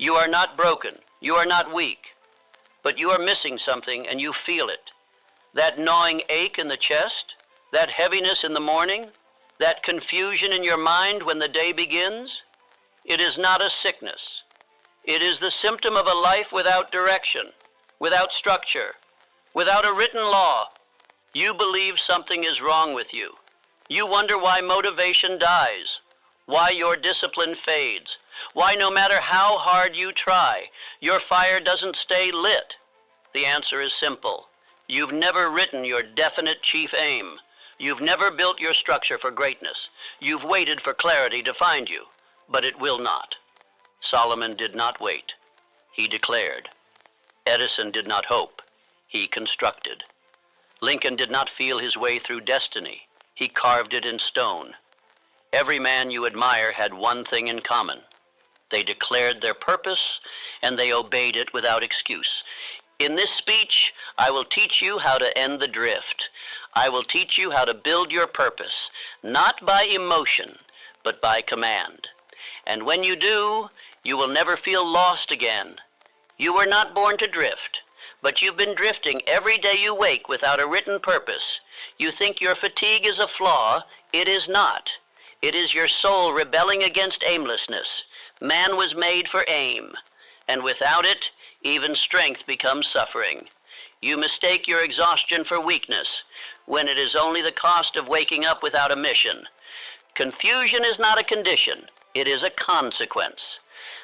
You are not broken. You are not weak. But you are missing something and you feel it. That gnawing ache in the chest, that heaviness in the morning, that confusion in your mind when the day begins, it is not a sickness. It is the symptom of a life without direction, without structure, without a written law. You believe something is wrong with you. You wonder why motivation dies, why your discipline fades, why no matter how hard you try, your fire doesn't stay lit. The answer is simple. You've never written your definite chief aim. You've never built your structure for greatness. You've waited for clarity to find you, but it will not. Solomon did not wait. He declared. Edison did not hope. He constructed. Lincoln did not feel his way through destiny. He carved it in stone. Every man you admire had one thing in common. They declared their purpose, and they obeyed it without excuse. In this speech, I will teach you how to end the drift. I will teach you how to build your purpose, not by emotion, but by command. And when you do, you will never feel lost again. You were not born to drift, but you've been drifting every day you wake without a written purpose. You think your fatigue is a flaw. It is not. It is your soul rebelling against aimlessness. Man was made for aim, and without it, even strength becomes suffering. You mistake your exhaustion for weakness, when it is only the cost of waking up without a mission. Confusion is not a condition, it is a consequence.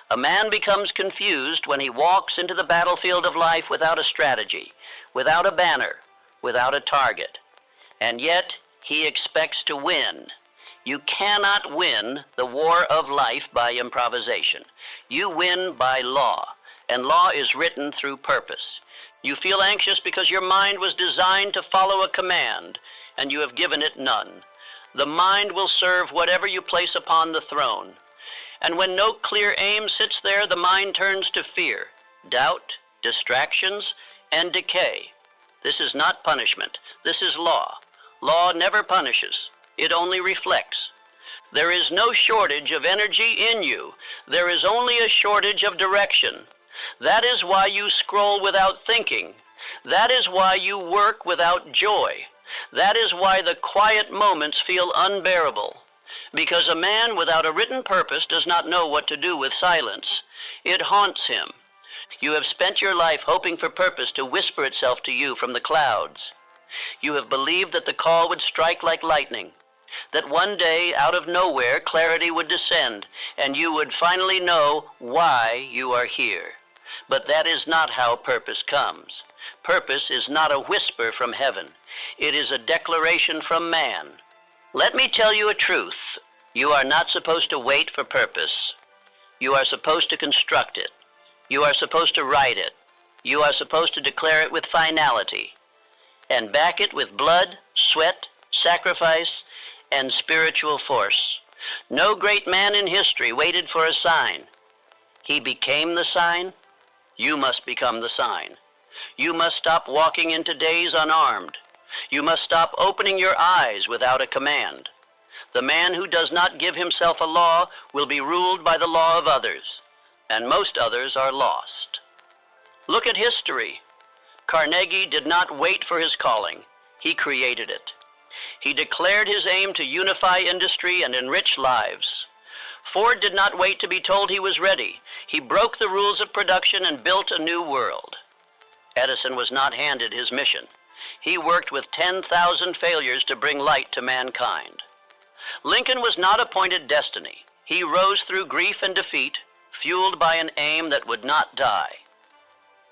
A man becomes confused when he walks into the battlefield of life without a strategy, without a banner, without a target. And yet, he expects to win. You cannot win the war of life by improvisation. You win by law, and law is written through purpose. You feel anxious because your mind was designed to follow a command, and you have given it none. The mind will serve whatever you place upon the throne. And when no clear aim sits there, the mind turns to fear, doubt, distractions, and decay. This is not punishment. This is law. Law never punishes. It only reflects. There is no shortage of energy in you. There is only a shortage of direction. That is why you scroll without thinking. That is why you work without joy. That is why the quiet moments feel unbearable. Because a man without a written purpose does not know what to do with silence. It haunts him. You have spent your life hoping for purpose to whisper itself to you from the clouds. You have believed that the call would strike like lightning, that one day, out of nowhere, clarity would descend, and you would finally know why you are here. But that is not how purpose comes. Purpose is not a whisper from heaven. It is a declaration from man. Let me tell you a truth. You are not supposed to wait for purpose. You are supposed to construct it. You are supposed to write it. You are supposed to declare it with finality, and back it with blood, sweat, sacrifice, and spiritual force. No great man in history waited for a sign. He became the sign. You must become the sign. You must stop walking into days unarmed. You must stop opening your eyes without a command. The man who does not give himself a law will be ruled by the law of others, and most others are lost. Look at history. Carnegie did not wait for his calling. He created it. He declared his aim to unify industry and enrich lives. Ford did not wait to be told he was ready. He broke the rules of production and built a new world. Edison was not handed his mission. He worked with 10,000 failures to bring light to mankind. Lincoln was not appointed destiny. He rose through grief and defeat, fueled by an aim that would not die.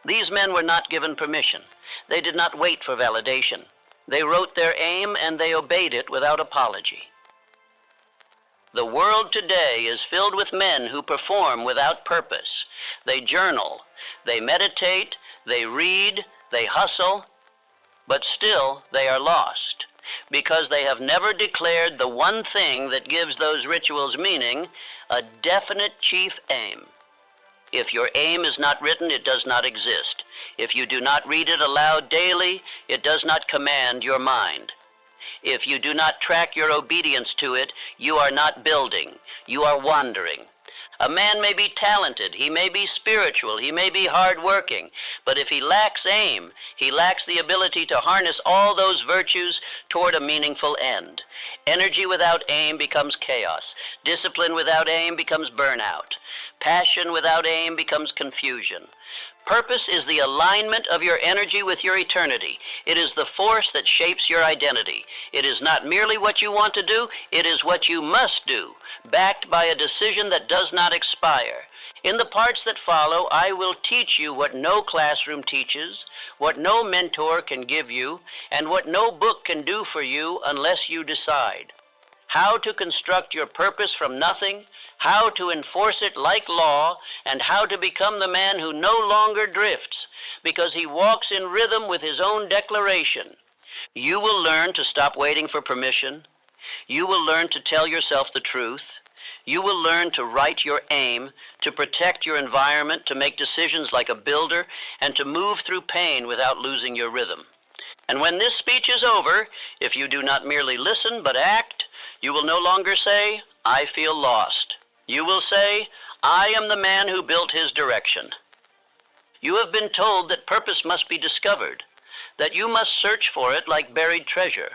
These men were not given permission. They did not wait for validation. They wrote their aim and they obeyed it without apology. The world today is filled with men who perform without purpose. They journal, they meditate, they read, they hustle, but still they are lost because they have never declared the one thing that gives those rituals meaning, a definite chief aim. If your aim is not written, it does not exist. If you do not read it aloud daily, it does not command your mind. If you do not track your obedience to it, you are not building, you are wandering. A man may be talented, he may be spiritual, he may be hardworking, but if he lacks aim, he lacks the ability to harness all those virtues toward a meaningful end. Energy without aim becomes chaos. Discipline without aim becomes burnout. Passion without aim becomes confusion. Purpose is the alignment of your energy with your eternity. It is the force that shapes your identity. It is not merely what you want to do, it is what you must do, backed by a decision that does not expire. In the parts that follow, I will teach you what no classroom teaches, what no mentor can give you, and what no book can do for you unless you decide. How to construct your purpose from nothing, how to enforce it like law, and how to become the man who no longer drifts, because he walks in rhythm with his own declaration. You will learn to stop waiting for permission. You will learn to tell yourself the truth. You will learn to write your aim, to protect your environment, to make decisions like a builder, and to move through pain without losing your rhythm. And when this speech is over, if you do not merely listen but act, you will no longer say, I feel lost. You will say, I am the man who built his direction. You have been told that purpose must be discovered, that you must search for it like buried treasure.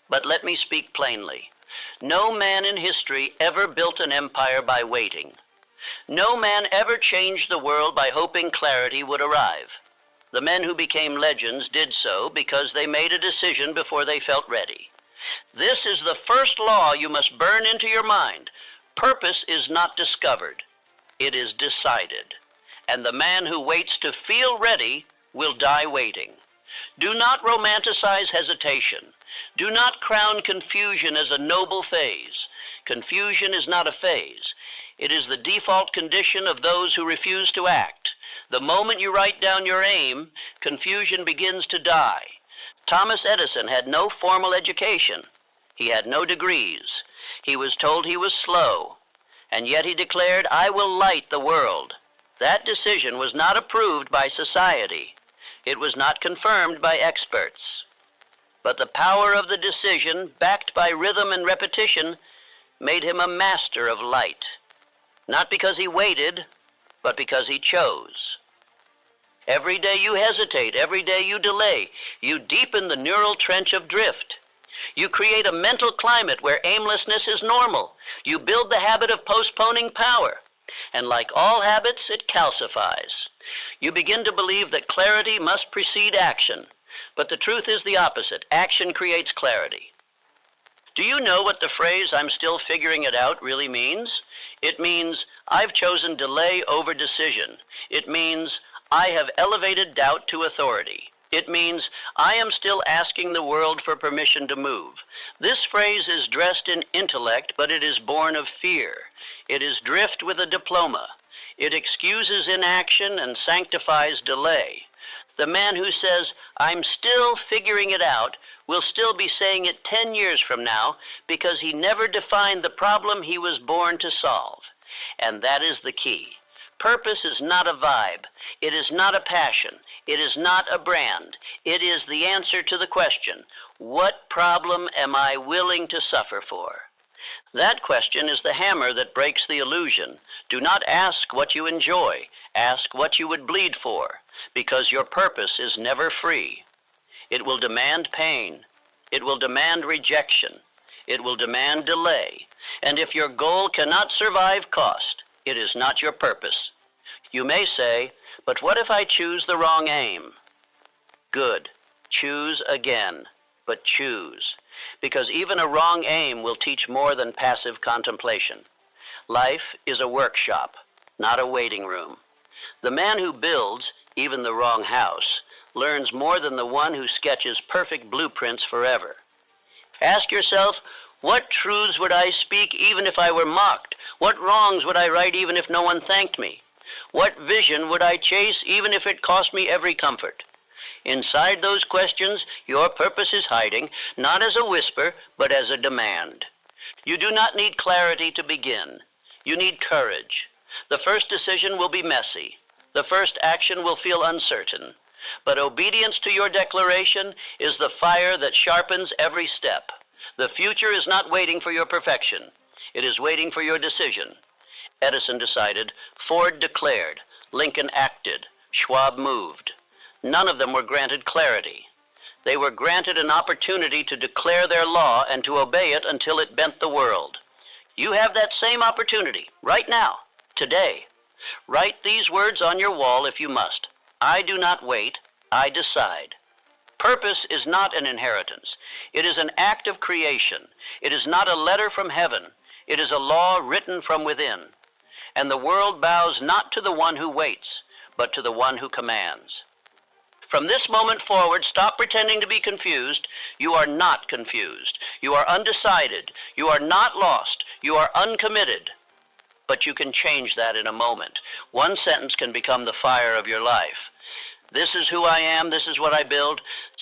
But let me speak plainly. No man in history ever built an empire by waiting. No man ever changed the world by hoping clarity would arrive. The men who became legends did so because they made a decision before they felt ready. This is the first law you must burn into your mind. Purpose is not discovered. It is decided. And the man who waits to feel ready will die waiting. Do not romanticize hesitation. Do not crown confusion as a noble phase. Confusion is not a phase. It is the default condition of those who refuse to act. The moment you write down your aim, confusion begins to die. Thomas Edison had no formal education. He had no degrees. He was told he was slow. And yet he declared, I will light the world. That decision was not approved by society. It was not confirmed by experts. But the power of the decision, backed by rhythm and repetition, made him a master of light. Not because he waited, but because he chose. Every day you hesitate, every day you delay, you deepen the neural trench of drift. You create a mental climate where aimlessness is normal. You build the habit of postponing power. And like all habits, it calcifies. You begin to believe that clarity must precede action. But the truth is the opposite. Action creates clarity. Do you know what the phrase, I'm still figuring it out, really means? It means, I've chosen delay over decision. It means, I have elevated doubt to authority. It means, I am still asking the world for permission to move. This phrase is dressed in intellect, but it is born of fear. It is drift with a diploma. It excuses inaction and sanctifies delay. The man who says, I'm still figuring it out, will still be saying it 10 years from now because he never defined the problem he was born to solve. And that is the key. Purpose is not a vibe. It is not a passion. It is not a brand. It is the answer to the question, what problem am I willing to suffer for? That question is the hammer that breaks the illusion. Do not ask what you enjoy. Ask what you would bleed for, because your purpose is never free. It will demand pain. It will demand rejection. It will demand delay. And if your goal cannot survive cost, it is not your purpose. You may say, but what if I choose the wrong aim? Good. Choose again, but choose. Because even a wrong aim will teach more than passive contemplation. Life is a workshop, not a waiting room. The man who builds, even the wrong house, learns more than the one who sketches perfect blueprints forever. Ask yourself, what truths would I speak even if I were mocked? What wrongs would I right even if no one thanked me? What vision would I chase even if it cost me every comfort? Inside those questions, your purpose is hiding, not as a whisper, but as a demand. You do not need clarity to begin. You need courage. The first decision will be messy. The first action will feel uncertain. But obedience to your declaration is the fire that sharpens every step. The future is not waiting for your perfection. It is waiting for your decision. Edison decided, Ford declared, Lincoln acted, Schwab moved. None of them were granted clarity. They were granted an opportunity to declare their law and to obey it until it bent the world. You have that same opportunity right now, today. Write these words on your wall if you must. I do not wait, I decide. Purpose is not an inheritance. It is an act of creation. It is not a letter from heaven. It is a law written from within. And the world bows not to the one who waits, but to the one who commands. From this moment forward, stop pretending to be confused. You are not confused. You are undecided. You are not lost. You are uncommitted. But you can change that in a moment. One sentence can become the fire of your life. This is who I am. This is what I build.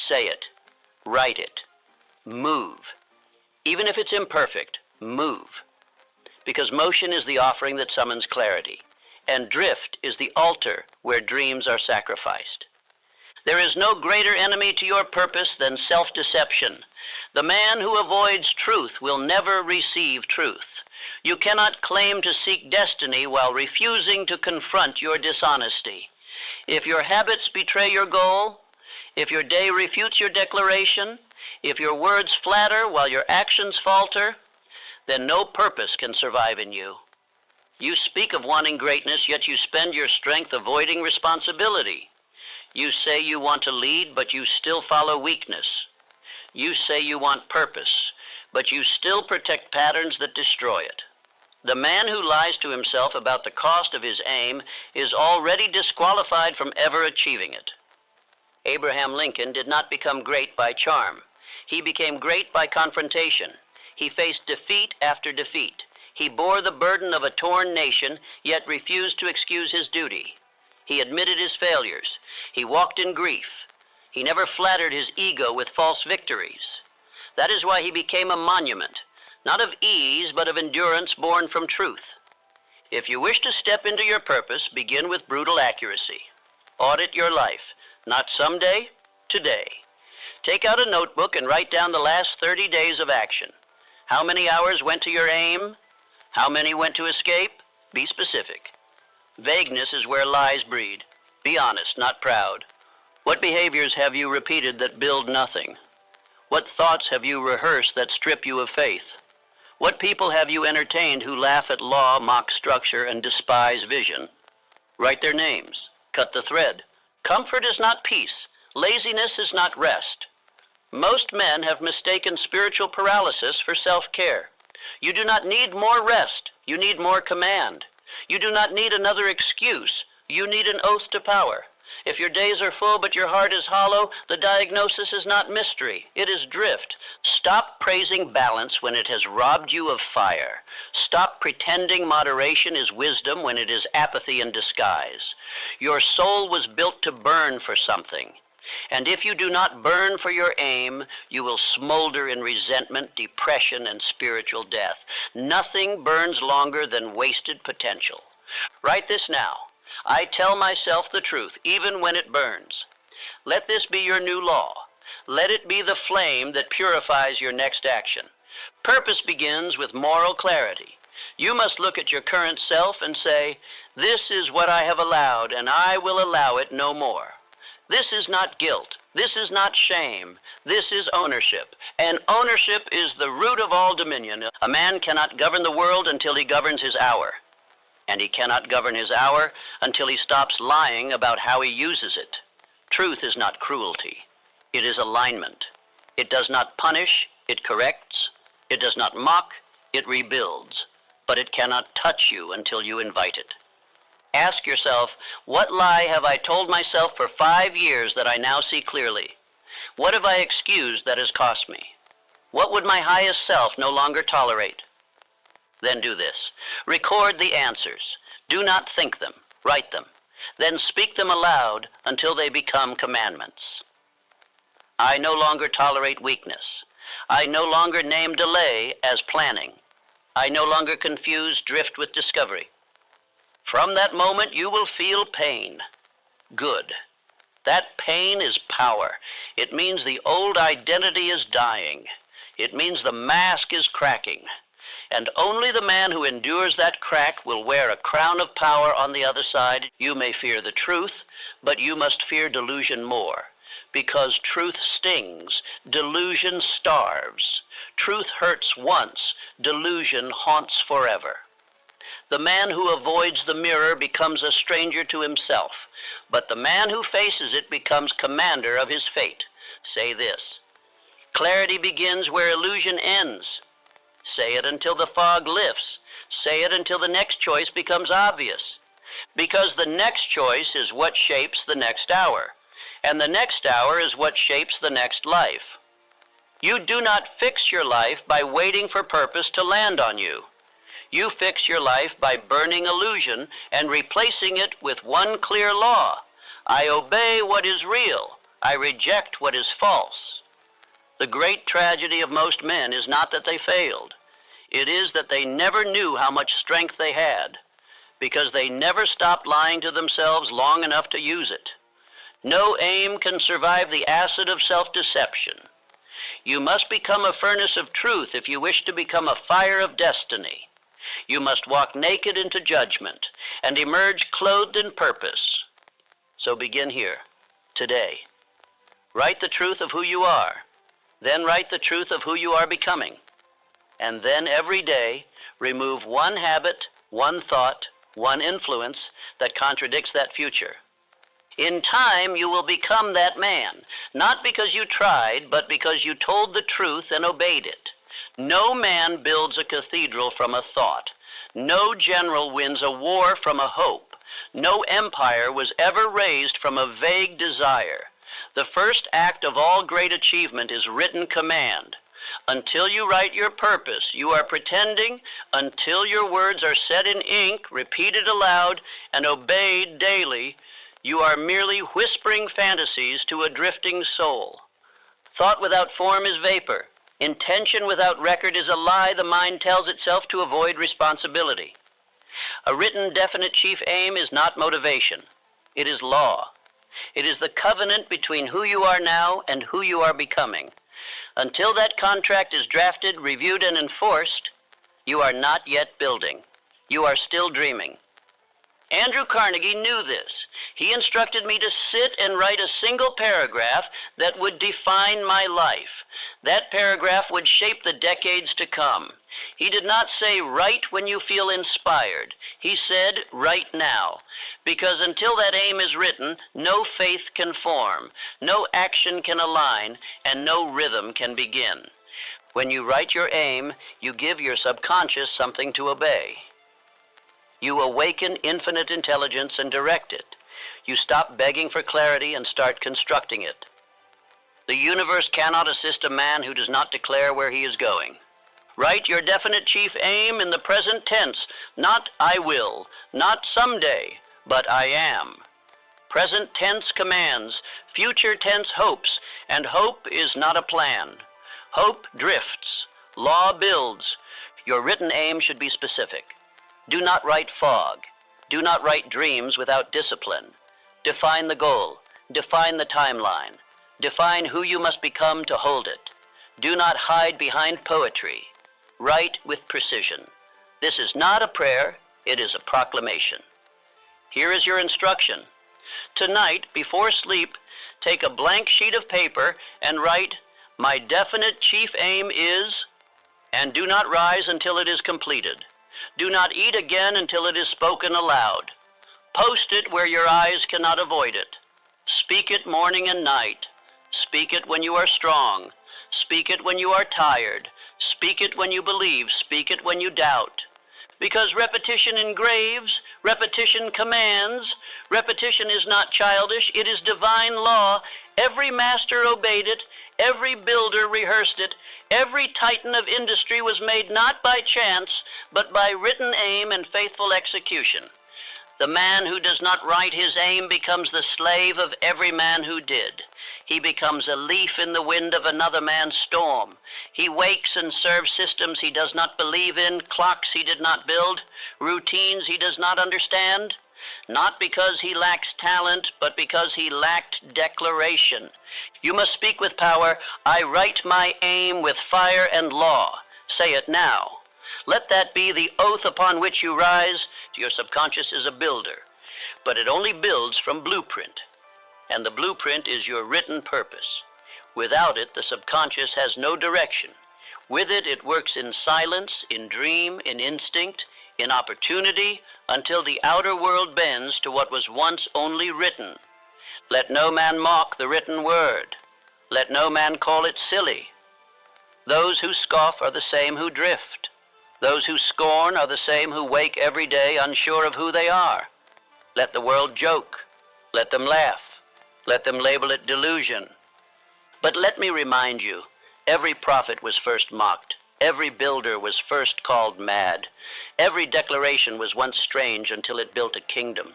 Say it. Write it. Move. Even if it's imperfect, move. Because motion is the offering that summons clarity, and drift is the altar where dreams are sacrificed. There is no greater enemy to your purpose than self-deception. The man who avoids truth will never receive truth. You cannot claim to seek destiny while refusing to confront your dishonesty. If your habits betray your goal, if your day refutes your declaration, if your words flatter while your actions falter, then no purpose can survive in you. You speak of wanting greatness, yet you spend your strength avoiding responsibility. You say you want to lead, but you still follow weakness. You say you want purpose, but you still protect patterns that destroy it. The man who lies to himself about the cost of his aim is already disqualified from ever achieving it. Abraham Lincoln did not become great by charm. He became great by confrontation. He faced defeat after defeat. He bore the burden of a torn nation, yet refused to excuse his duty. He admitted his failures. He walked in grief. He never flattered his ego with false victories. That is why he became a monument, not of ease, but of endurance born from truth. If you wish to step into your purpose, begin with brutal accuracy. Audit your life, not someday, today. Take out a notebook and write down the last 30 days of action. How many hours went to your aim? How many went to escape? Be specific. Vagueness is where lies breed. Be honest, not proud. What behaviors have you repeated that build nothing? What thoughts have you rehearsed that strip you of faith? What people have you entertained who laugh at law, mock structure, and despise vision? Write their names. Cut the thread. Comfort is not peace. Laziness is not rest. Most men have mistaken spiritual paralysis for self-care. You do not need more rest. You need more command. You do not need another excuse. You need an oath to power. If your days are full but your heart is hollow, the diagnosis is not mystery. It is drift. Stop praising balance when it has robbed you of fire. Stop pretending moderation is wisdom when it is apathy in disguise. Your soul was built to burn for something. And if you do not burn for your aim, you will smolder in resentment, depression, and spiritual death. Nothing burns longer than wasted potential. Write this now. I tell myself the truth, even when it burns. Let this be your new law. Let it be the flame that purifies your next action. Purpose begins with moral clarity. You must look at your current self and say, this is what I have allowed, and I will allow it no more. This is not guilt. This is not shame. This is ownership. And ownership is the root of all dominion. A man cannot govern the world until he governs his hour. And he cannot govern his hour until he stops lying about how he uses it. Truth is not cruelty. It is alignment. It does not punish, it corrects. It does not mock, it rebuilds. But it cannot touch you until you invite it. Ask yourself, what lie have I told myself for 5 years that I now see clearly? What have I excused that has cost me? What would my highest self no longer tolerate? Then do this. Record the answers. Do not think them. Write them. Then speak them aloud until they become commandments. I no longer tolerate weakness. I no longer name delay as planning. I no longer confuse drift with discovery. From that moment, you will feel pain. Good. That pain is power. It means the old identity is dying. It means the mask is cracking. And only the man who endures that crack will wear a crown of power on the other side. You may fear the truth, but you must fear delusion more, because truth stings, delusion starves. Truth hurts once, delusion haunts forever. The man who avoids the mirror becomes a stranger to himself, but the man who faces it becomes commander of his fate. Say this: clarity begins where illusion ends. Say it until the fog lifts. Say it until the next choice becomes obvious. Because the next choice is what shapes the next hour, and the next hour is what shapes the next life. You do not fix your life by waiting for purpose to land on you. You fix your life by burning illusion and replacing it with one clear law. I obey what is real. I reject what is false. The great tragedy of most men is not that they failed. It is that they never knew how much strength they had, because they never stopped lying to themselves long enough to use it. No aim can survive the acid of self-deception. You must become a furnace of truth if you wish to become a fire of destiny. You must walk naked into judgment and emerge clothed in purpose. So begin here, today. Write the truth of who you are. Then write the truth of who you are becoming. And then every day, remove one habit, one thought, one influence that contradicts that future. In time, you will become that man, not because you tried, but because you told the truth and obeyed it. No man builds a cathedral from a thought. No general wins a war from a hope. No empire was ever raised from a vague desire. The first act of all great achievement is written command. Until you write your purpose, you are pretending. Until your words are set in ink, repeated aloud, and obeyed daily, you are merely whispering fantasies to a drifting soul. Thought without form is vapor. Intention without record is a lie the mind tells itself to avoid responsibility. A written definite chief aim is not motivation. It is law. It is the covenant between who you are now and who you are becoming. Until that contract is drafted, reviewed, and enforced, you are not yet building. You are still dreaming. Andrew Carnegie knew this. He instructed me to sit and write a single paragraph that would define my life. That paragraph would shape the decades to come. He did not say, write when you feel inspired. He said, write now. Because until that aim is written, no faith can form, no action can align, and no rhythm can begin. When you write your aim, you give your subconscious something to obey. You awaken infinite intelligence and direct it. You stop begging for clarity and start constructing it. The universe cannot assist a man who does not declare where he is going. Write your definite chief aim in the present tense, not I will, not someday, but I am. Present tense commands, future tense hopes, and hope is not a plan. Hope drifts, law builds. Your written aim should be specific. Do not write fog. Do not write dreams without discipline. Define the goal. Define the timeline. Define who you must become to hold it. Do not hide behind poetry. Write with precision. This is not a prayer, it is a proclamation. Here is your instruction. Tonight, before sleep, take a blank sheet of paper and write, my definite chief aim is, and do not rise until it is completed. Do not eat again until it is spoken aloud. Post it where your eyes cannot avoid it. Speak it morning and night. Speak it when you are strong. Speak it when you are tired. Speak it when you believe. Speak it when you doubt. Because repetition engraves, repetition commands. Repetition is not childish, it is divine law. Every master obeyed it. Every builder rehearsed it. Every titan of industry was made not by chance, but by written aim and faithful execution. The man who does not write his aim becomes the slave of every man who did. He becomes a leaf in the wind of another man's storm. He wakes and serves systems he does not believe in, clocks he did not build, routines he does not understand. Not because he lacks talent, but because he lacked declaration. You must speak with power. I write my aim with fire and law. Say it now. Let that be the oath upon which you rise. Your subconscious is a builder, but it only builds from blueprint, and the blueprint is your written purpose. Without it, the subconscious has no direction. With it, it works in silence, in dream, in instinct, in opportunity, until the outer world bends to what was once only written. Let no man mock the written word. Let no man call it silly. Those who scoff are the same who drift. Those who scorn are the same who wake every day unsure of who they are. Let the world joke. Let them laugh. Let them label it delusion. But let me remind you, every prophet was first mocked. Every builder was first called mad. Every declaration was once strange until it built a kingdom.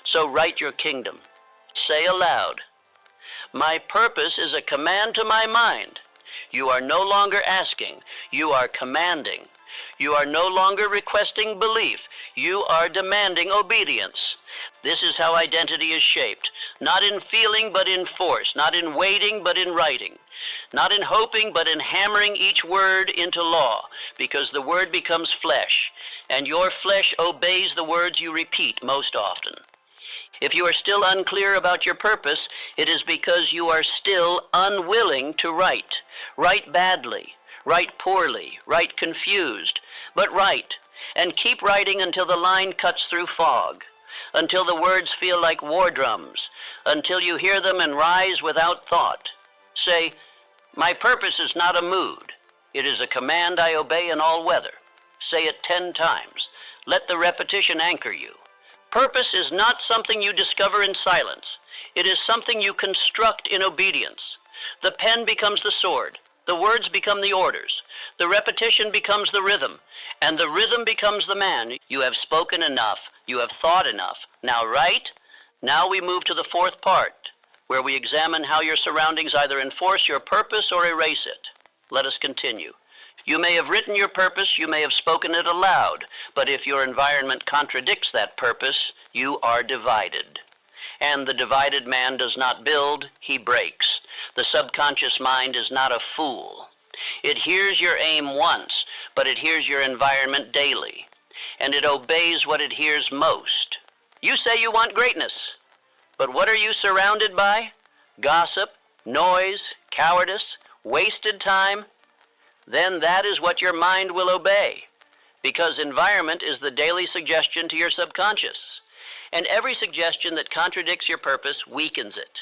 So write your kingdom. Say aloud, my purpose is a command to my mind. You are no longer asking, you are commanding. You are no longer requesting belief, you are demanding obedience. This is how identity is shaped, not in feeling but in force, not in waiting but in writing, not in hoping but in hammering each word into law, because the word becomes flesh, and your flesh obeys the words you repeat most often. If you are still unclear about your purpose, it is because you are still unwilling to write. Write badly, write poorly, write confused, but write, and keep writing until the line cuts through fog, until the words feel like war drums, until you hear them and rise without thought. Say, my purpose is not a mood. It is a command I obey in all weather. Say it 10 times. Let the repetition anchor you. Purpose is not something you discover in silence. It is something you construct in obedience. The pen becomes the sword. The words become the orders. The repetition becomes the rhythm. And the rhythm becomes the man. You have spoken enough. You have thought enough. Now write. Now we move to the 4th part, where we examine how your surroundings either enforce your purpose or erase it. Let us continue. You may have written your purpose, you may have spoken it aloud, but if your environment contradicts that purpose, you are divided. And the divided man does not build, he breaks. The subconscious mind is not a fool. It hears your aim once, but it hears your environment daily, and it obeys what it hears most. You say you want greatness, but what are you surrounded by? Gossip, noise, cowardice, wasted time? Then that is what your mind will obey, because environment is the daily suggestion to your subconscious, and every suggestion that contradicts your purpose weakens it.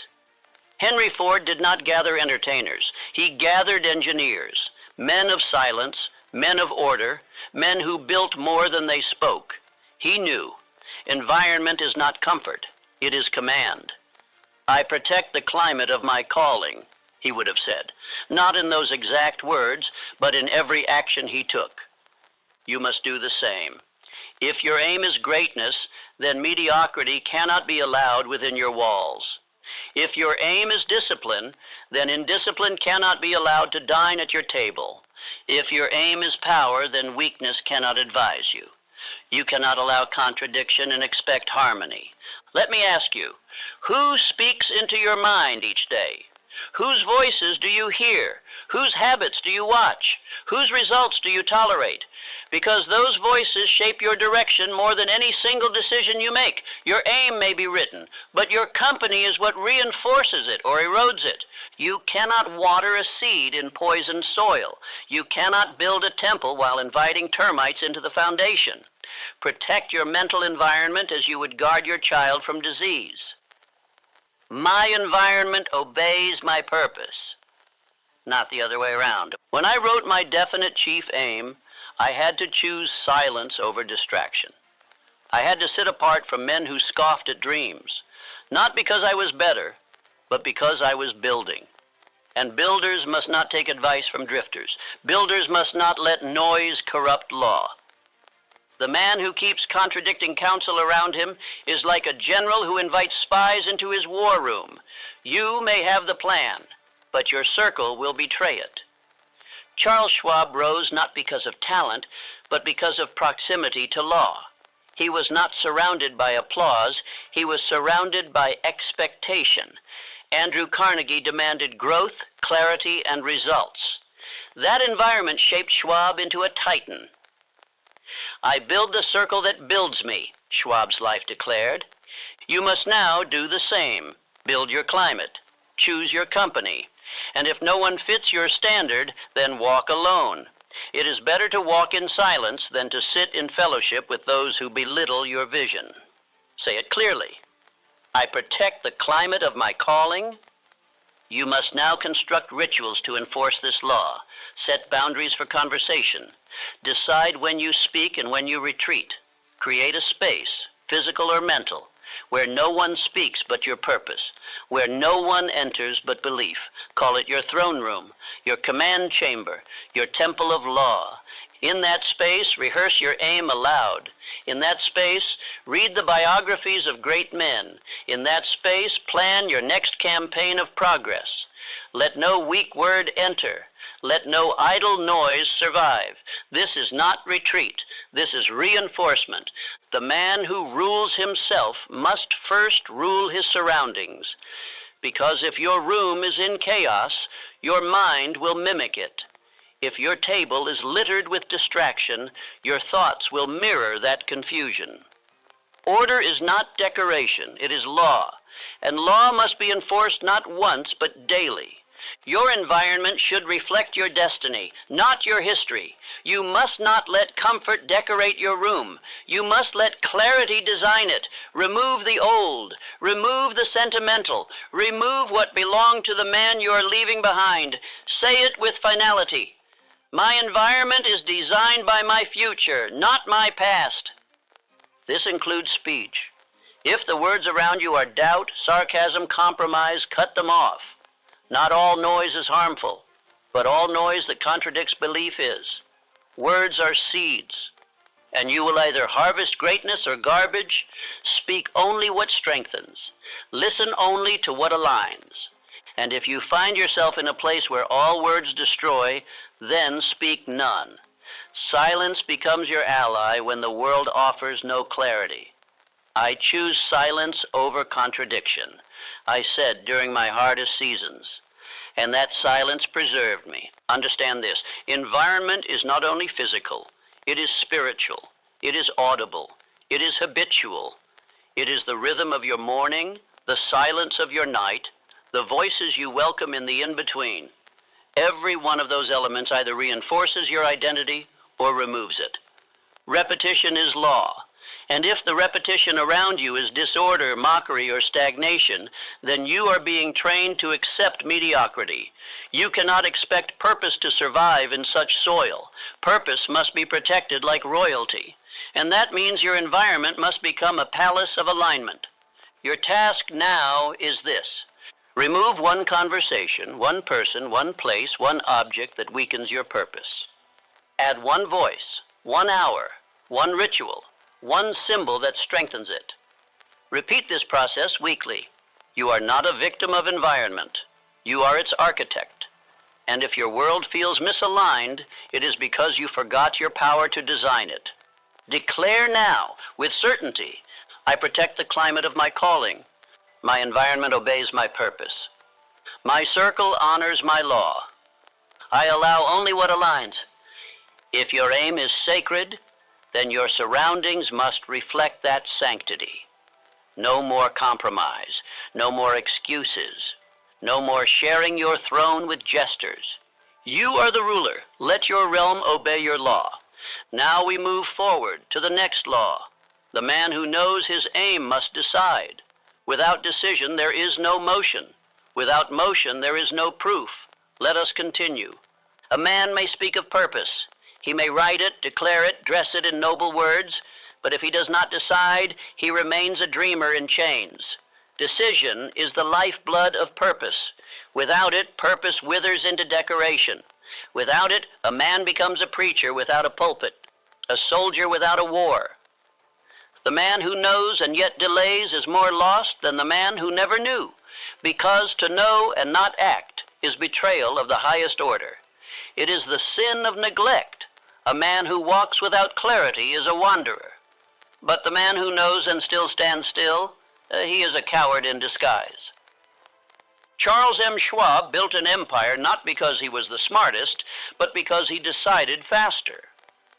Henry Ford did not gather entertainers. He gathered engineers, men of silence, men of order, men who built more than they spoke. He knew environment is not comfort, it is command. I protect the climate of my calling, he would have said, not in those exact words, but in every action he took. You must do the same. If your aim is greatness, then mediocrity cannot be allowed within your walls. If your aim is discipline, then indiscipline cannot be allowed to dine at your table. If your aim is power, then weakness cannot advise you. You cannot allow contradiction and expect harmony. Let me ask you, who speaks into your mind each day? Whose voices do you hear? Whose habits do you watch? Whose results do you tolerate? Because those voices shape your direction more than any single decision you make. Your aim may be written, but your company is what reinforces it or erodes it. You cannot water a seed in poisoned soil. You cannot build a temple while inviting termites into the foundation. Protect your mental environment as you would guard your child from disease. My environment obeys my purpose, not the other way around. When I wrote my definite chief aim, I had to choose silence over distraction. I had to sit apart from men who scoffed at dreams, not because I was better, but because I was building. And builders must not take advice from drifters. Builders must not let noise corrupt law. The man who keeps contradicting counsel around him is like a general who invites spies into his war room. You may have the plan, but your circle will betray it. Charles Schwab rose not because of talent, but because of proximity to law. He was not surrounded by applause, he was surrounded by expectation. Andrew Carnegie demanded growth, clarity, and results. That environment shaped Schwab into a titan. I build the circle that builds me, Schwab's life declared. You must now do the same. Build your climate. Choose your company. And if no one fits your standard, then walk alone. It is better to walk in silence than to sit in fellowship with those who belittle your vision. Say it clearly. I protect the climate of my calling. You must now construct rituals to enforce this law. Set boundaries for conversation. Decide when you speak and when you retreat. Create a space, physical or mental, where no one speaks but your purpose, where no one enters but belief. Call it your throne room, your command chamber, your temple of law. In that space, rehearse your aim aloud. In that space, read the biographies of great men. In that space, plan your next campaign of progress. Let no weak word enter. Let no idle noise survive. This is not retreat. This is reinforcement. The man who rules himself must first rule his surroundings. Because if your room is in chaos, your mind will mimic it. If your table is littered with distraction, your thoughts will mirror that confusion. Order is not decoration, it is law. And law must be enforced not once, but daily. Your environment should reflect your destiny, not your history. You must not let comfort decorate your room. You must let clarity design it. Remove the old. Remove the sentimental. Remove what belonged to the man you are leaving behind. Say it with finality. My environment is designed by my future, not my past. This includes speech. If the words around you are doubt, sarcasm, compromise, cut them off. Not all noise is harmful, but all noise that contradicts belief is. Words are seeds, and you will either harvest greatness or garbage. Speak only what strengthens. Listen only to what aligns. And if you find yourself in a place where all words destroy, then speak none. Silence becomes your ally when the world offers no clarity. I choose silence over contradiction, I said during my hardest seasons, and that silence preserved me. Understand this, environment is not only physical, it is spiritual, it is audible, it is habitual. It is the rhythm of your morning, the silence of your night, the voices you welcome in the in-between. Every one of those elements either reinforces your identity or removes it. Repetition is law. And if the repetition around you is disorder, mockery, or stagnation, then you are being trained to accept mediocrity. You cannot expect purpose to survive in such soil. Purpose must be protected like royalty. And that means your environment must become a palace of alignment. Your task now is this. Remove one conversation, one person, one place, one object that weakens your purpose. Add one voice, 1 hour, one ritual, one symbol that strengthens it. Repeat this process weekly. You are not a victim of environment. You are its architect. And if your world feels misaligned, it is because you forgot your power to design it. Declare now, with certainty, I protect the climate of my calling. My environment obeys my purpose. My circle honors my law. I allow only what aligns. If your aim is sacred, then your surroundings must reflect that sanctity. No more compromise, no more excuses, no more sharing your throne with jesters. You are the ruler. Let your realm obey your law. Now we move forward to the next law. The man who knows his aim must decide. Without decision, there is no motion. Without motion, there is no proof. Let us continue. A man may speak of purpose. He may write it, declare it, dress it in noble words, but if he does not decide, he remains a dreamer in chains. Decision is the lifeblood of purpose. Without it, purpose withers into decoration. Without it, a man becomes a preacher without a pulpit, a soldier without a war. The man who knows and yet delays is more lost than the man who never knew, because to know and not act is betrayal of the highest order. It is the sin of neglect. A man who walks without clarity is a wanderer. But the man who knows and still stands still, he is a coward in disguise. Charles M. Schwab built an empire not because he was the smartest, but because he decided faster.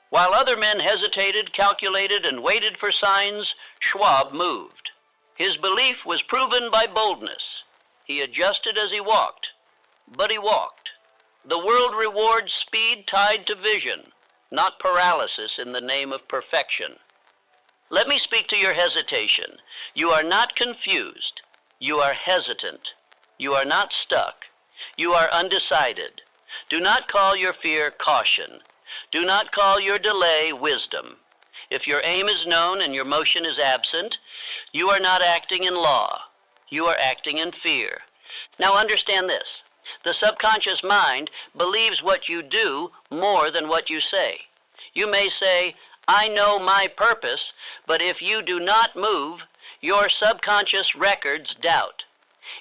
While other men hesitated, calculated, and waited for signs, Schwab moved. His belief was proven by boldness. He adjusted as he walked, but he walked. The world rewards speed tied to vision, not paralysis in the name of perfection. Let me speak to your hesitation. You are not confused. You are hesitant. You are not stuck. You are undecided. Do not call your fear caution. Do not call your delay wisdom. If your aim is known and your motion is absent, you are not acting in law. You are acting in fear. Now understand this. The subconscious mind believes what you do more than what you say. You may say, I know my purpose, but if you do not move, your subconscious records doubt.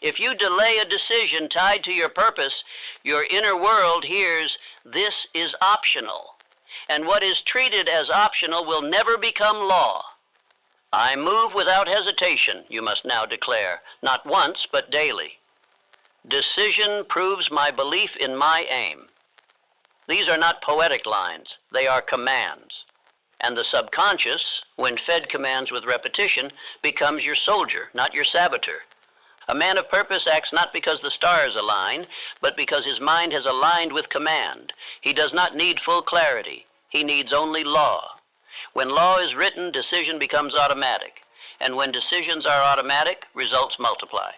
If you delay a decision tied to your purpose, your inner world hears, this is optional. And what is treated as optional will never become law. I move without hesitation, you must now declare, not once, but daily. Decision proves my belief in my aim. These are not poetic lines, they are commands. And the subconscious, when fed commands with repetition, becomes your soldier, not your saboteur. A man of purpose acts not because the stars align, but because his mind has aligned with command. He does not need full clarity. He needs only law. When law is written, decision becomes automatic. And when decisions are automatic, results multiply.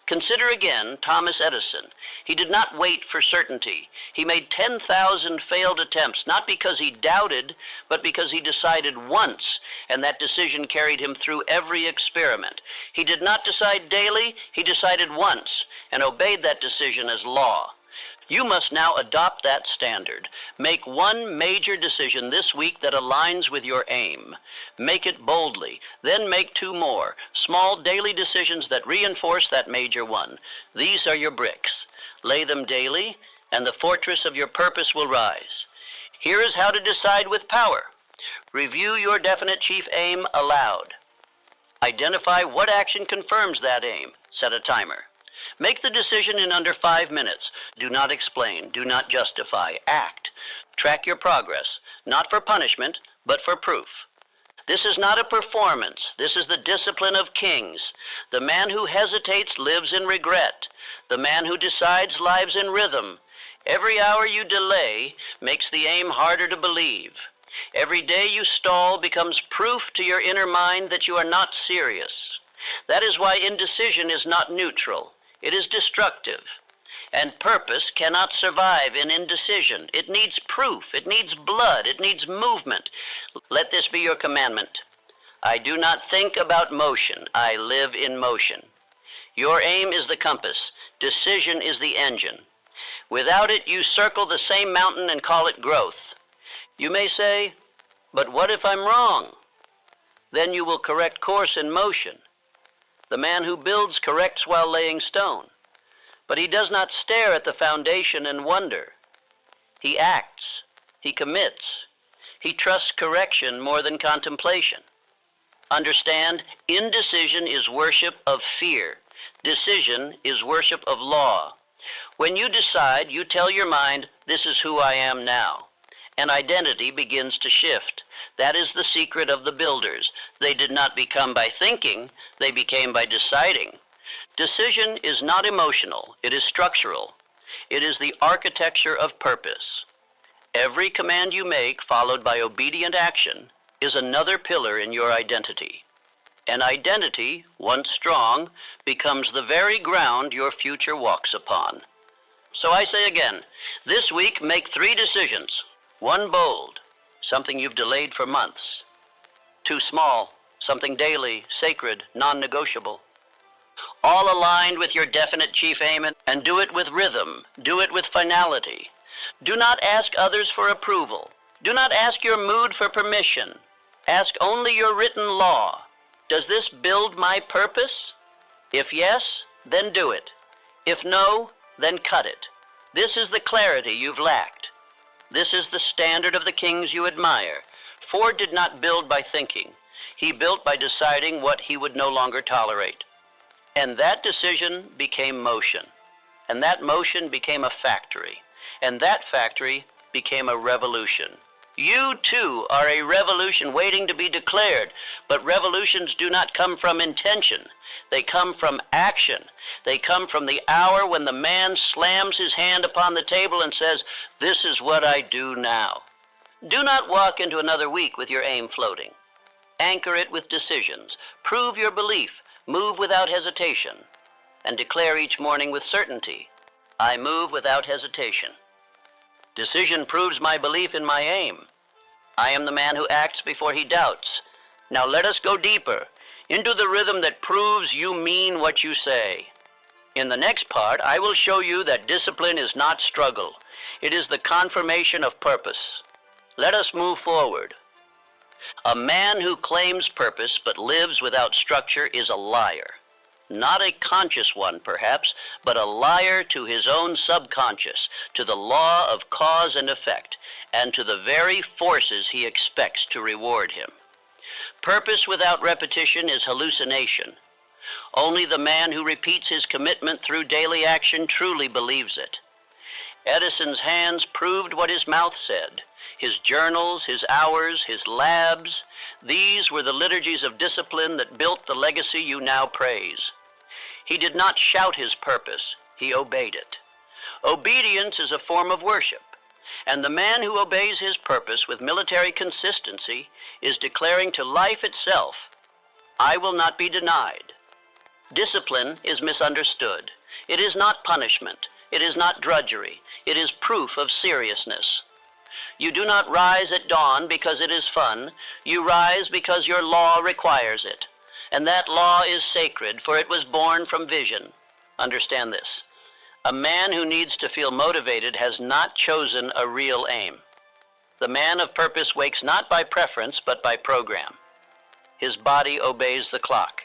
Consider again Thomas Edison. He did not wait for certainty. He made 10,000 failed attempts, not because he doubted, but because he decided once, and that decision carried him through every experiment. He did not decide daily, he decided once, and obeyed that decision as law. You must now adopt that standard. Make one major decision this week that aligns with your aim. Make it boldly, then make two more, small daily decisions that reinforce that major one. These are your bricks. Lay them daily, and the fortress of your purpose will rise. Here is how to decide with power. Review your definite chief aim aloud. Identify what action confirms that aim. Set a timer. Make the decision in under 5 minutes. Do not explain. Do not justify. Act. Track your progress, not for punishment, but for proof. This is not a performance. This is the discipline of kings. The man who hesitates lives in regret. The man who decides lives in rhythm. Every hour you delay makes the aim harder to believe. Every day you stall becomes proof to your inner mind that you are not serious. That is why indecision is not neutral. It is destructive. And purpose cannot survive in indecision. It needs proof. It needs blood. It needs movement. Let this be your commandment. I do not think about motion. I live in motion. Your aim is the compass. Decision is the engine. Without it, you circle the same mountain and call it growth. You may say, but what if I'm wrong? Then you will correct course in motion. The man who builds corrects while laying stone. But he does not stare at the foundation and wonder. He acts. He commits. He trusts correction more than contemplation. Understand, indecision is worship of fear. Decision is worship of law. When you decide, you tell your mind, this is who I am now. And identity begins to shift. That is the secret of the builders. They did not become by thinking, they became by deciding. Decision is not emotional, it is structural. It is the architecture of purpose. Every command you make, followed by obedient action, is another pillar in your identity. An identity, once strong, becomes the very ground your future walks upon. So I say again, this week make 3 decisions. 1 bold, something you've delayed for months. 2 small, something daily, sacred, non-negotiable. All aligned with your definite chief aim, and do it with rhythm. Do it with finality. Do not ask others for approval. Do not ask your mood for permission. Ask only your written law. Does this build my purpose? If yes, then do it. If no, then cut it. This is the clarity you've lacked. This is the standard of the kings you admire. Ford did not build by thinking. He built by deciding what he would no longer tolerate. And that decision became motion. And that motion became a factory. And that factory became a revolution. You too are a revolution waiting to be declared, but revolutions do not come from intention. They come from action. They come from the hour when the man slams his hand upon the table and says, "This is what I do now." Do not walk into another week with your aim floating. Anchor it with decisions. Prove your belief. Move without hesitation. And declare each morning with certainty, "I move without hesitation." Decision proves my belief in my aim. I am the man who acts before he doubts. Now let us go deeper into the rhythm that proves you mean what you say. In the next part, I will show you that discipline is not struggle. It is the confirmation of purpose. Let us move forward. A man who claims purpose but lives without structure is a liar. Not a conscious one, perhaps, but a liar to his own subconscious, to the law of cause and effect, and to the very forces he expects to reward him. Purpose without repetition is hallucination. Only the man who repeats his commitment through daily action truly believes it. Edison's hands proved what his mouth said. His journals, his hours, his labs, these were the liturgies of discipline that built the legacy you now praise. He did not shout his purpose, he obeyed it. Obedience is a form of worship, and the man who obeys his purpose with military consistency is declaring to life itself, "I will not be denied." Discipline is misunderstood. It is not punishment. It is not drudgery. It is proof of seriousness. You do not rise at dawn because it is fun. You rise because your law requires it. And that law is sacred, for it was born from vision. Understand this. A man who needs to feel motivated has not chosen a real aim. The man of purpose wakes not by preference, but by program. His body obeys the clock.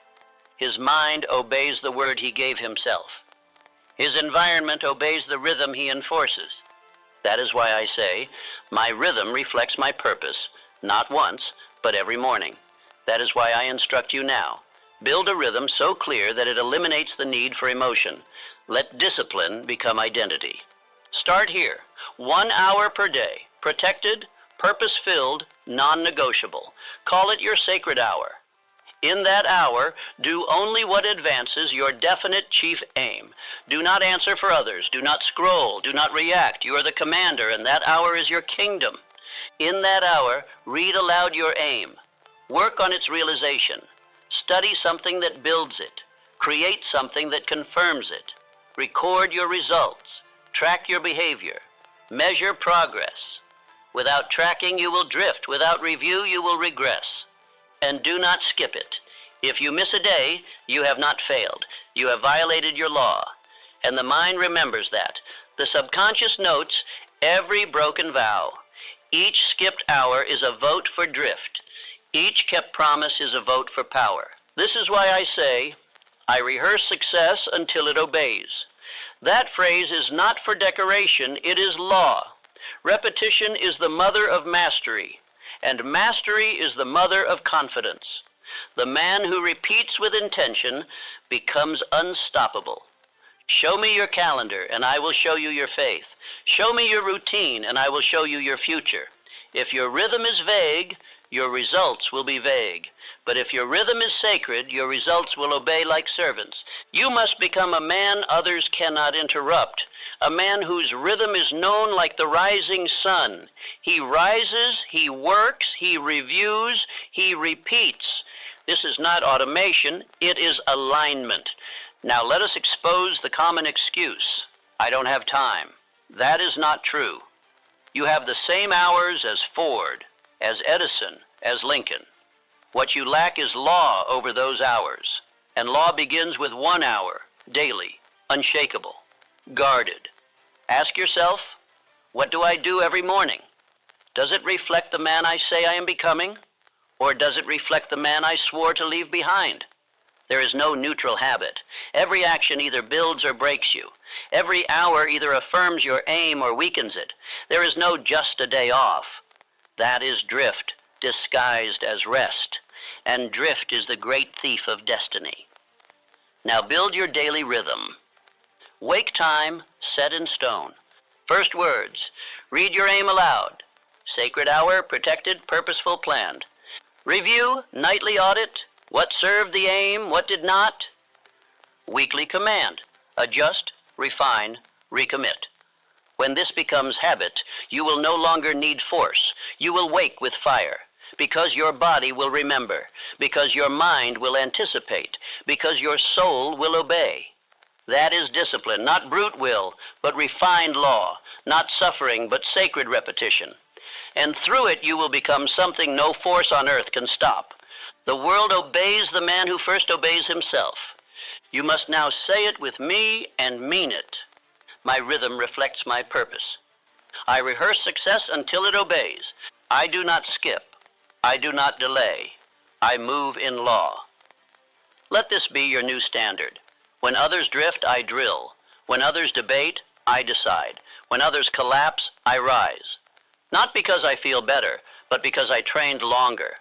His mind obeys the word he gave himself. His environment obeys the rhythm he enforces. That is why I say, my rhythm reflects my purpose, not once, but every morning. That is why I instruct you now. Build a rhythm so clear that it eliminates the need for emotion. Let discipline become identity. Start here. 1 hour per day. Protected, purpose-filled, non-negotiable. Call it your sacred hour. In that hour, do only what advances your definite chief aim. Do not answer for others. Do not scroll. Do not react. You are the commander, and that hour is your kingdom. In that hour, read aloud your aim. Work on its realization. Study something that builds it. Create something that confirms it. Record your results. Track your behavior. Measure progress. Without tracking, you will drift. Without review, you will regress. And do not skip it. If you miss a day, you have not failed. You have violated your law. And the mind remembers that. The subconscious notes every broken vow. Each skipped hour is a vote for drift. Each kept promise is a vote for power. This is why I say, I rehearse success until it obeys. That phrase is not for decoration, it is law. Repetition is the mother of mastery, and mastery is the mother of confidence. The man who repeats with intention becomes unstoppable. Show me your calendar, and I will show you your faith. Show me your routine, and I will show you your future. If your rhythm is vague, your results will be vague. But if your rhythm is sacred, your results will obey like servants. You must become a man others cannot interrupt, a man whose rhythm is known like the rising sun. He rises, he works, he reviews, he repeats. This is not automation, it is alignment. Now let us expose the common excuse. I don't have time. That is not true. You have the same hours as Ford, as Edison, as Lincoln. What you lack is law over those hours. And law begins with 1 hour, daily, unshakable, guarded. Ask yourself, what do I do every morning? Does it reflect the man I say I am becoming? Or does it reflect the man I swore to leave behind? There is no neutral habit. Every action either builds or breaks you. Every hour either affirms your aim or weakens it. There is no just a day off. That is drift, disguised as rest. And drift is the great thief of destiny. Now build your daily rhythm. Wake time, set in stone. First words, read your aim aloud. Sacred hour, protected, purposeful, planned. Review, nightly audit, what served the aim, what did not. Weekly command, adjust, refine, recommit. When this becomes habit, you will no longer need force. You will wake with fire, because your body will remember, because your mind will anticipate, because your soul will obey. That is discipline, not brute will, but refined law, not suffering, but sacred repetition. And through it you will become something no force on earth can stop. The world obeys the man who first obeys himself. You must now say it with me and mean it. My rhythm reflects my purpose. I rehearse success until it obeys. I do not skip. I do not delay. I move in law. Let this be your new standard. When others drift, I drill. When others debate, I decide. When others collapse, I rise. Not because I feel better, but because I trained longer.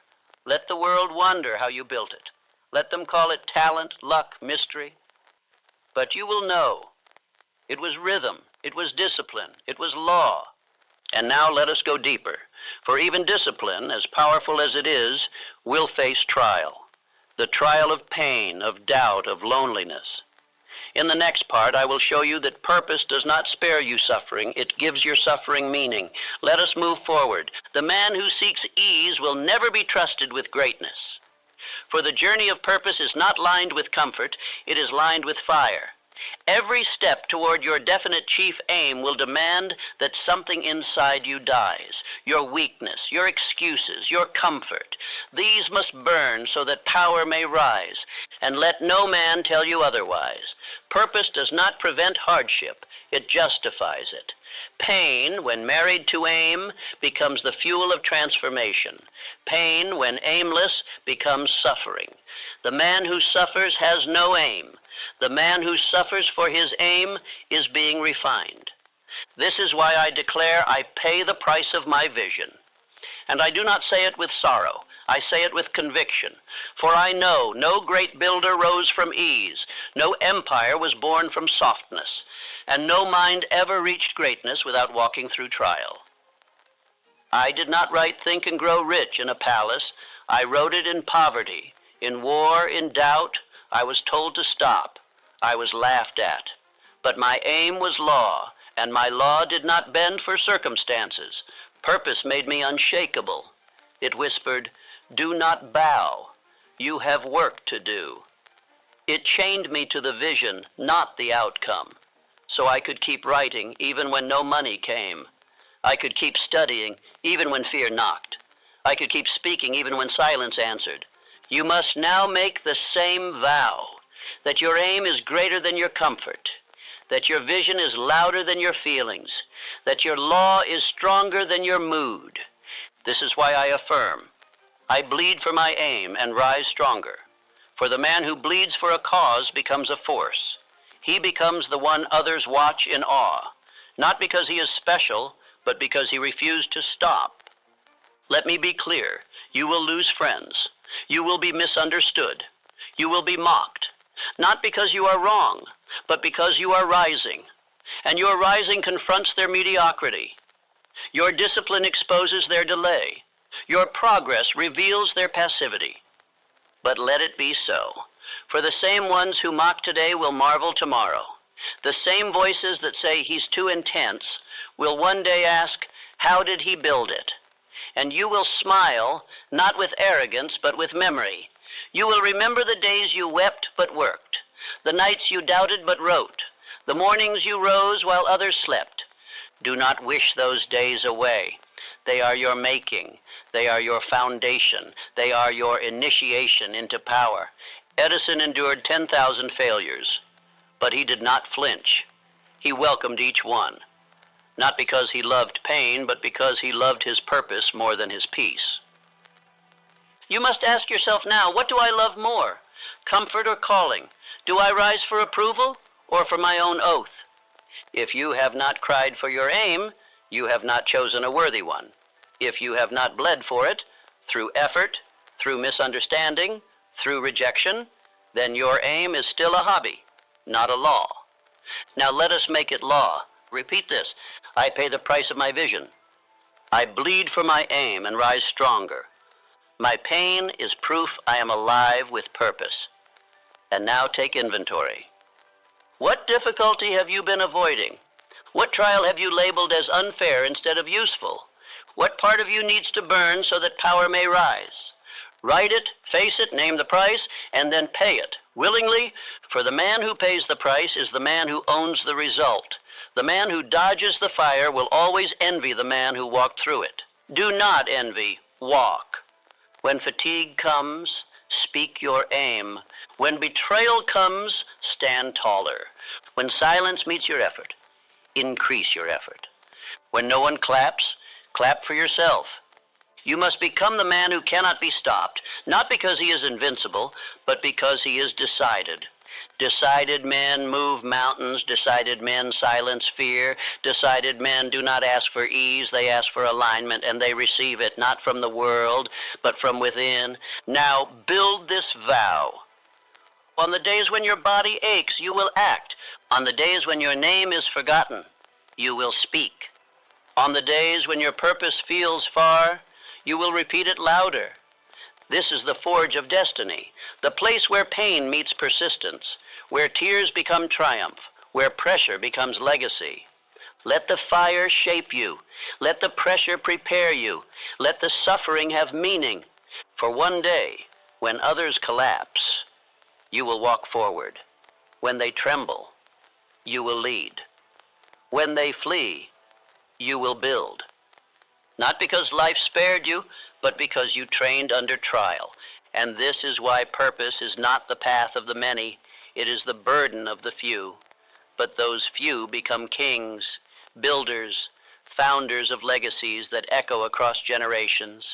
Let the world wonder how you built it. Let them call it talent, luck, mystery. But you will know. It was rhythm, it was discipline, it was law. And now let us go deeper, for even discipline, as powerful as it is, will face trial. The trial of pain, of doubt, of loneliness. In the next part, I will show you that purpose does not spare you suffering, it gives your suffering meaning. Let us move forward. The man who seeks ease will never be trusted with greatness. For the journey of purpose is not lined with comfort, it is lined with fire. Every step toward your definite chief aim will demand that something inside you dies. Your weakness, your excuses, your comfort. These must burn so that power may rise, and let no man tell you otherwise. Purpose does not prevent hardship, it justifies it. Pain, when married to aim, becomes the fuel of transformation. Pain, when aimless, becomes suffering. The man who suffers has no aim. The man who suffers for his aim is being refined. This is why I declare I pay the price of my vision. And I do not say it with sorrow. I say it with conviction. For I know no great builder rose from ease. No empire was born from softness. And no mind ever reached greatness without walking through trial. I did not write Think and Grow Rich in a palace. I wrote it in poverty, in war, in doubt. I was told to stop. I was laughed at. But my aim was law, and my law did not bend for circumstances. Purpose made me unshakable. It whispered, "Do not bow. You have work to do." It chained me to the vision, not the outcome. So I could keep writing even when no money came. I could keep studying even when fear knocked. I could keep speaking even when silence answered. You must now make the same vow, that your aim is greater than your comfort, that your vision is louder than your feelings, that your law is stronger than your mood. This is why I affirm, I bleed for my aim and rise stronger. For the man who bleeds for a cause becomes a force. He becomes the one others watch in awe, not because he is special, but because he refused to stop. Let me be clear, you will lose friends. You will be misunderstood. You will be mocked, not because you are wrong, but because you are rising. And your rising confronts their mediocrity. Your discipline exposes their delay. Your progress reveals their passivity. But let it be so, for the same ones who mock today will marvel tomorrow. The same voices that say he's too intense will one day ask, how did he build it? And you will smile, not with arrogance, but with memory. You will remember the days you wept but worked, the nights you doubted but wrote, the mornings you rose while others slept. Do not wish those days away. They are your making. They are your foundation. They are your initiation into power. Edison endured 10,000 failures, but he did not flinch. He welcomed each one. Not because he loved pain, but because he loved his purpose more than his peace. You must ask yourself now, what do I love more? Comfort or calling? Do I rise for approval or for my own oath? If you have not cried for your aim, you have not chosen a worthy one. If you have not bled for it, through effort, through misunderstanding, through rejection, then your aim is still a hobby, not a law. Now let us make it law. Repeat this. I pay the price of my vision. I bleed for my aim and rise stronger. My pain is proof I am alive with purpose. And now take inventory. What difficulty have you been avoiding? What trial have you labeled as unfair instead of useful? What part of you needs to burn so that power may rise? Write it, face it, name the price, and then pay it willingly, for the man who pays the price is the man who owns the result. The man who dodges the fire will always envy the man who walked through it. Do not envy, walk. When fatigue comes, speak your aim. When betrayal comes, stand taller. When silence meets your effort, increase your effort. When no one claps, clap for yourself. You must become the man who cannot be stopped, not because he is invincible, but because he is decided. Decided men move mountains. Decided men silence fear. Decided men do not ask for ease. They ask for alignment, and they receive it not from the world, but from within. Now build this vow. On the days when your body aches, you will act. On the days when your name is forgotten, you will speak. On the days when your purpose feels far, you will repeat it louder. This is the forge of destiny, the place where pain meets persistence, where tears become triumph, where pressure becomes legacy. Let the fire shape you. Let the pressure prepare you. Let the suffering have meaning. For one day, when others collapse, you will walk forward. When they tremble, you will lead. When they flee, you will build. Not because life spared you, but because you trained under trial. And this is why purpose is not the path of the many, it is the burden of the few. But those few become kings, builders, founders of legacies that echo across generations.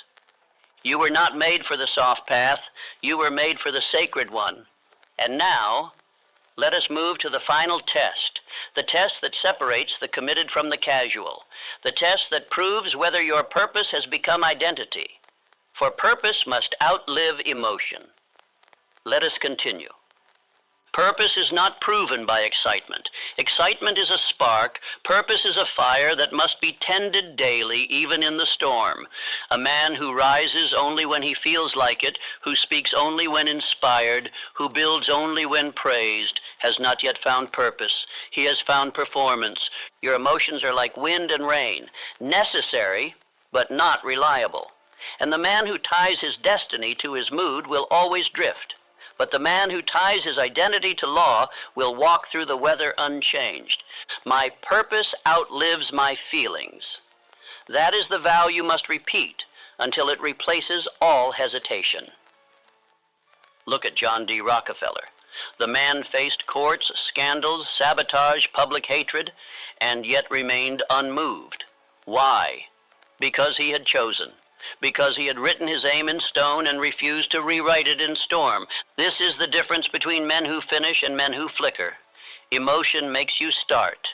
You were not made for the soft path, you were made for the sacred one. And now, let us move to the final test, the test that separates the committed from the casual, the test that proves whether your purpose has become identity. For purpose must outlive emotion. Let us continue. Purpose is not proven by excitement. Excitement is a spark. Purpose is a fire that must be tended daily, even in the storm. A man who rises only when he feels like it, who speaks only when inspired, who builds only when praised, has not yet found purpose. He has found performance. Your emotions are like wind and rain, necessary, but not reliable. And the man who ties his destiny to his mood will always drift. But the man who ties his identity to law will walk through the weather unchanged. My purpose outlives my feelings. That is the vow you must repeat until it replaces all hesitation. Look at John D. Rockefeller. The man faced courts, scandals, sabotage, public hatred, and yet remained unmoved. Why? Because he had chosen. Because he had written his aim in stone and refused to rewrite it in storm. This is the difference between men who finish and men who flicker. Emotion makes you start,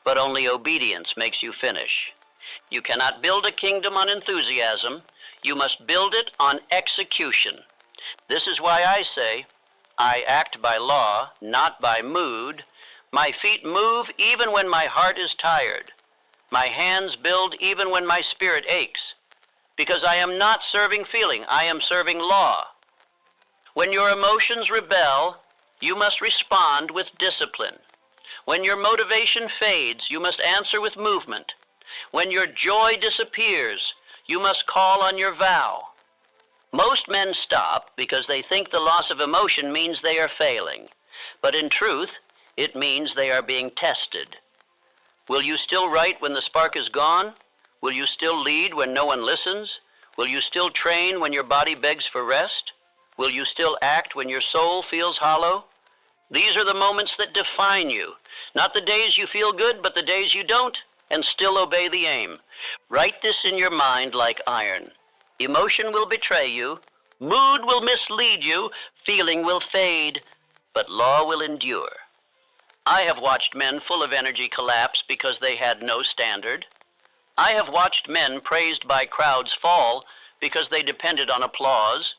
but only obedience makes you finish. You cannot build a kingdom on enthusiasm. You must build it on execution. This is why I say, I act by law, not by mood. My feet move even when my heart is tired. My hands build even when my spirit aches. Because I am not serving feeling, I am serving law. When your emotions rebel, you must respond with discipline. When your motivation fades, you must answer with movement. When your joy disappears, you must call on your vow. Most men stop because they think the loss of emotion means they are failing. But in truth, it means they are being tested. Will you still write when the spark is gone? Will you still lead when no one listens? Will you still train when your body begs for rest? Will you still act when your soul feels hollow? These are the moments that define you. Not the days you feel good, but the days you don't, and still obey the aim. Write this in your mind like iron. Emotion will betray you. Mood will mislead you. Feeling will fade. But law will endure. I have watched men full of energy collapse because they had no standard. I have watched men praised by crowds fall because they depended on applause.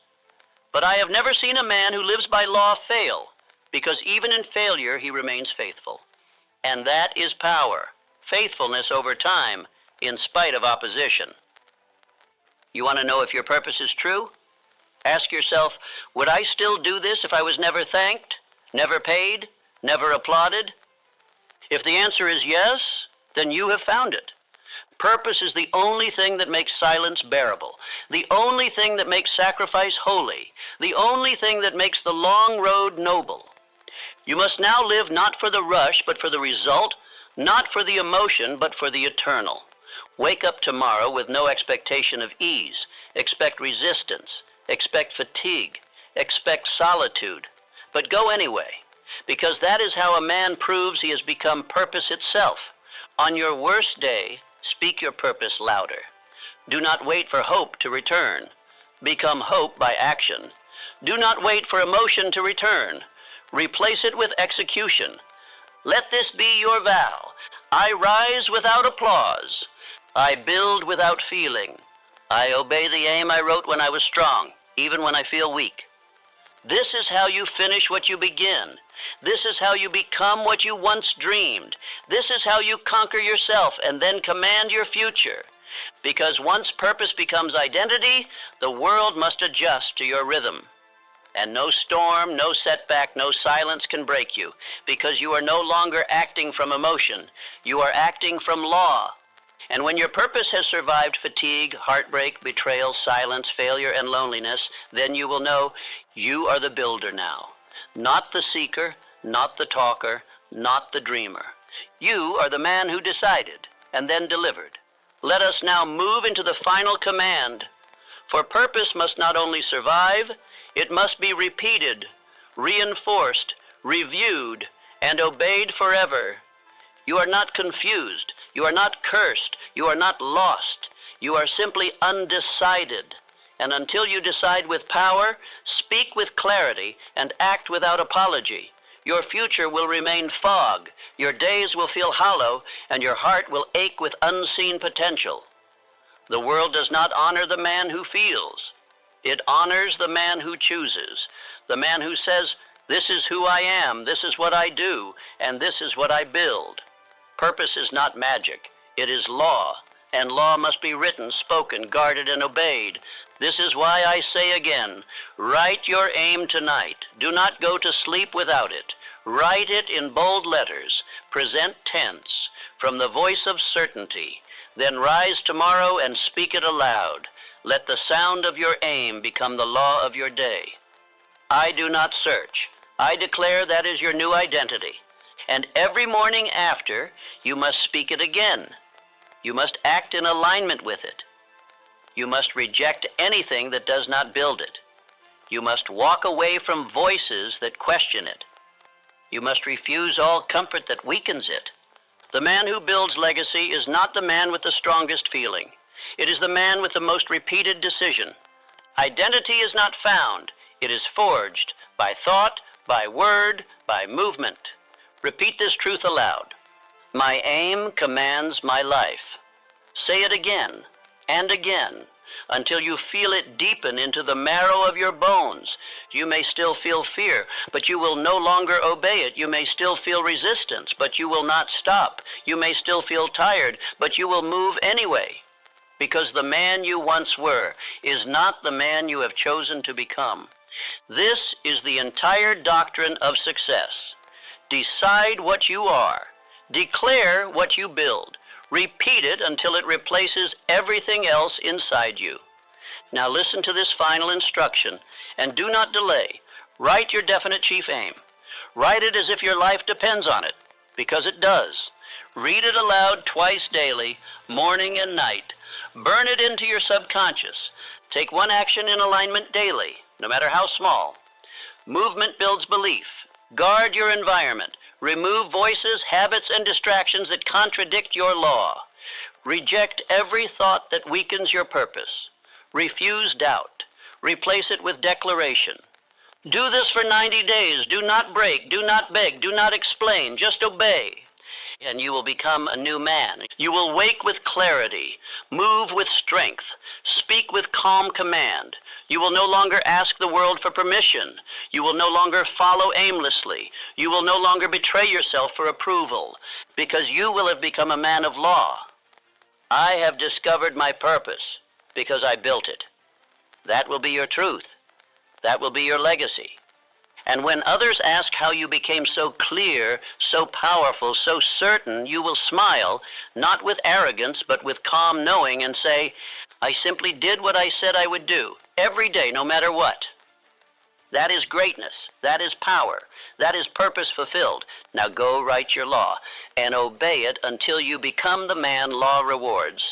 But I have never seen a man who lives by law fail, because even in failure he remains faithful. And that is power, faithfulness over time, in spite of opposition. You want to know if your purpose is true? Ask yourself, would I still do this if I was never thanked, never paid, never applauded? If the answer is yes, then you have found it. Purpose is the only thing that makes silence bearable, the only thing that makes sacrifice holy, the only thing that makes the long road noble. You must now live not for the rush, but for the result, not for the emotion, but for the eternal. Wake up tomorrow with no expectation of ease. Expect resistance. Expect fatigue. Expect solitude. But go anyway, because that is how a man proves he has become purpose itself. On your worst day, speak your purpose louder. Do not wait for hope to return. Become hope by action. Do not wait for emotion to return. Replace it with execution. Let this be your vow. I rise without applause. I build without feeling. I obey the aim I wrote when I was strong, even when I feel weak. This is how you finish what you begin. This is how you become what you once dreamed. This is how you conquer yourself and then command your future. Because once purpose becomes identity, the world must adjust to your rhythm. And no storm, no setback, no silence can break you, because you are no longer acting from emotion. You are acting from law. And when your purpose has survived fatigue, heartbreak, betrayal, silence, failure, and loneliness, then you will know you are the builder now. Not the seeker, not the talker, not the dreamer. You are the man who decided and then delivered. Let us now move into the final command. For purpose must not only survive, it must be repeated, reinforced, reviewed, and obeyed forever. You are not confused. You are not cursed. You are not lost. You are simply undecided. And until you decide with power, speak with clarity, and act without apology, your future will remain fog, your days will feel hollow, and your heart will ache with unseen potential. The world does not honor the man who feels. It honors the man who chooses, the man who says, this is who I am, this is what I do, and this is what I build. Purpose is not magic. It is law, and law must be written, spoken, guarded, and obeyed. This is why I say again, write your aim tonight. Do not go to sleep without it. Write it in bold letters, present tense, from the voice of certainty. Then rise tomorrow and speak it aloud. Let the sound of your aim become the law of your day. I do not search. I declare that is your new identity. And every morning after, you must speak it again. You must act in alignment with it. You must reject anything that does not build it. You must walk away from voices that question it. You must refuse all comfort that weakens it. The man who builds legacy is not the man with the strongest feeling. It is the man with the most repeated decision. Identity is not found. It is forged by thought, by word, by movement. Repeat this truth aloud. My aim commands my life. Say it again and again until you feel it deepen into the marrow of your bones. You may still feel fear, but you will no longer obey it. You may still feel resistance, but you will not stop. You may still feel tired, but you will move anyway. Because the man you once were is not the man you have chosen to become. This is the entire doctrine of success. Decide what you are. Declare what you build. Repeat it until it replaces everything else inside you. Now listen to this final instruction and do not delay. Write your definite chief aim. Write it as if your life depends on it, because it does. Read it aloud twice daily, morning and night. Burn it into your subconscious. Take one action in alignment daily, no matter how small. Movement builds belief. Guard your environment. Remove voices, habits, and distractions that contradict your law. Reject every thought that weakens your purpose. Refuse doubt. Replace it with declaration. Do this for 90 days. Do not break. Do not beg. Do not explain. Just obey. And you will become a new man. You will wake with clarity, move with strength, speak with calm command. You will no longer ask the world for permission. You will no longer follow aimlessly. You will no longer betray yourself for approval, because you will have become a man of law. I have discovered my purpose. because I built it. That will be your truth. That will be your legacy. And when others ask how you became so clear, so powerful, so certain, you will smile, not with arrogance, but with calm knowing, and say, I simply did what I said I would do, every day, no matter what. That is greatness. That is power. That is purpose fulfilled. Now go write your law and obey it until you become the man law rewards.